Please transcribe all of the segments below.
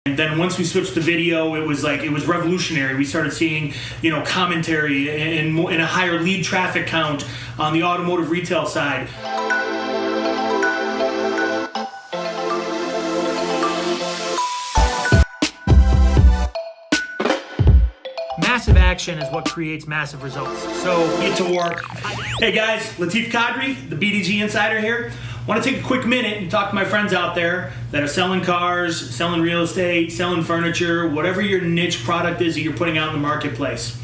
And then once we switched to video, it was revolutionary. We started seeing, commentary and a higher lead traffic count on the automotive retail side. Massive action is what creates massive results. So get to work. Hey guys, Latif Kadri, the BDG Insider here. I want to take a quick minute and talk to my friends out there that are selling cars, selling real estate, selling furniture, whatever your niche product is that you're putting out in the marketplace.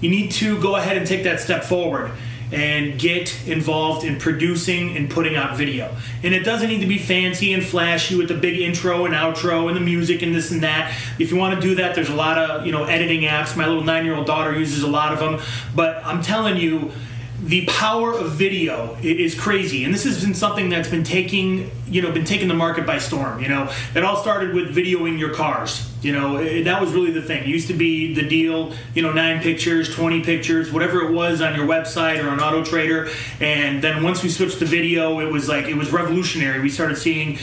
You need to go ahead and take that step forward and get involved in producing and putting out video. And it doesn't need to be fancy and flashy with the big intro and outro and the music and this and that. If you want to do that, there's a lot of editing apps. My little 9-year-old daughter uses a lot of them. But I'm telling you, the power of video is crazy, and this has been something that's been taking the market by storm. It all started with videoing your cars. That was really the thing. It used to be the deal. 9 pictures, 20 pictures, whatever it was on your website or on Auto Trader. And then once we switched to video, it was revolutionary. We started seeing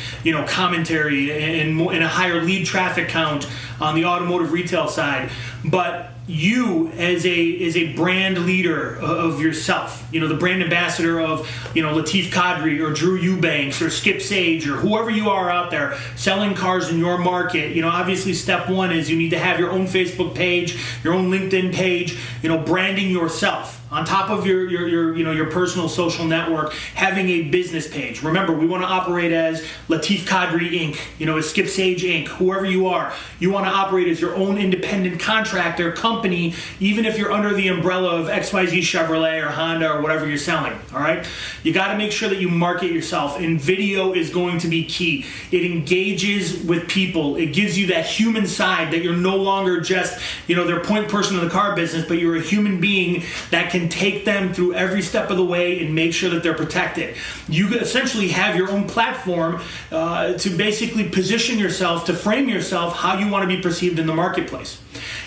commentary and a higher lead traffic count on the automotive retail side, but you as a brand leader of yourself, the brand ambassador of Latif Kadri or Drew Eubanks or Skip Sage or whoever you are out there selling cars in your market. Obviously step one is you need to have your own Facebook page, your own LinkedIn page, branding yourself. On top of your personal social network, having a business page. Remember, we want to operate as Latif Kadri Inc., as Skip Sage Inc., whoever you are. You want to operate as your own independent contractor, company, even if you're under the umbrella of XYZ Chevrolet or Honda or whatever you're selling, all right? You got to make sure that you market yourself, and video is going to be key. It engages with people. It gives you that human side that you're no longer just, their point person in the car business, but you're a human being that can take them through every step of the way and make sure that they're protected. You essentially have your own platform to basically position yourself, to frame yourself how you want to be perceived in the marketplace.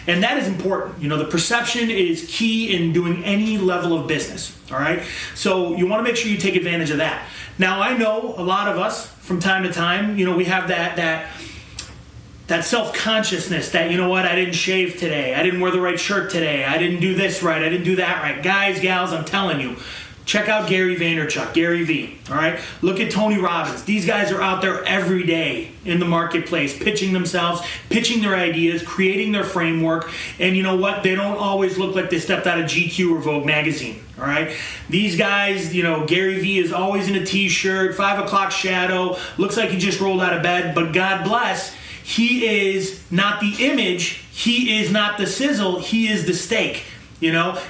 And that is important. The perception is key in doing any level of business, all right? So you want to make sure you take advantage of that. Now, I know a lot of us from time to time, we have that self-consciousness that, I didn't shave today. I didn't wear the right shirt today. I didn't do this right. I didn't do that right. Guys, gals, I'm telling you, check out Gary Vaynerchuk, Gary V, all right? Look at Tony Robbins. These guys are out there every day in the marketplace, pitching themselves, pitching their ideas, creating their framework, and you know what? They don't always look like they stepped out of GQ or Vogue magazine, all right? These guys, Gary V is always in a t-shirt, 5 o'clock shadow, looks like he just rolled out of bed, but God bless, he is not the image, he is not the sizzle, he is the steak.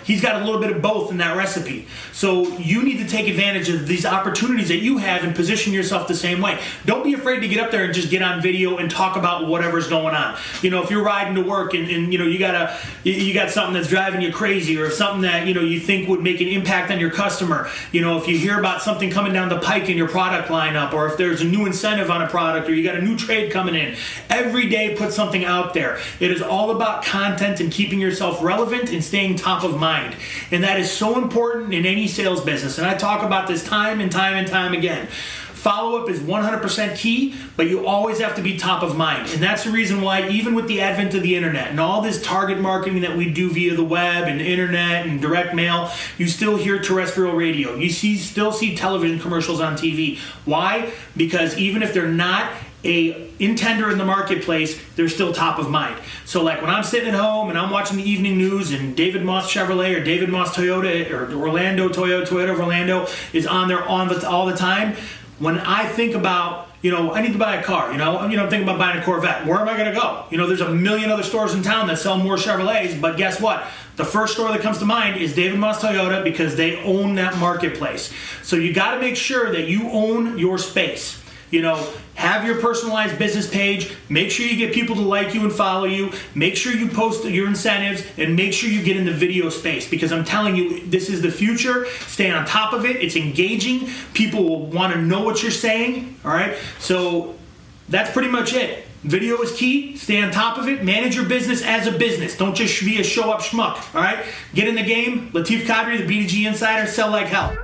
He's got a little bit of both in that recipe. So you need to take advantage of these opportunities that you have and position yourself the same way. Don't be afraid to get up there and just get on video and talk about whatever's going on. If you're riding to work and you got something that's driving you crazy, or something that you think would make an impact on your customer. If you hear about something coming down the pike in your product lineup, or if there's a new incentive on a product, or you got a new trade coming in, every day put something out there. It is all about content and keeping yourself relevant and staying top of mind. And that is so important in any sales business. And I talk about this time and time and time again. Follow-up is 100% key, but you always have to be top of mind. And that's the reason why, even with the advent of the internet and all this target marketing that we do via the web and internet and direct mail, you still hear terrestrial radio. You still see television commercials on TV. Why? Because even if they're not a intender in the marketplace, they're still top of mind. So like when I'm sitting at home and I'm watching the evening news and David Moss Chevrolet or David Moss Toyota or Orlando Toyota of Orlando is on there all the time, when I think about, I need to buy a car, I'm thinking about buying a Corvette. Where am I going to go? There's a million other stores in town that sell more Chevrolets, but guess what? The first store that comes to mind is David Moss Toyota, because they own that marketplace. So you got to make sure that you own your space. Have your personalized business page. Make sure you get people to like you and follow you. Make sure you post your incentives, and make sure you get in the video space, because I'm telling you, this is the future. Stay on top of it. It's engaging. People will want to know what you're saying. All right. So that's pretty much it. Video is key. Stay on top of it. Manage your business as a business. Don't just be a show-up schmuck. All right. Get in the game. Latif Kadri, the BDG Insider. Sell like hell.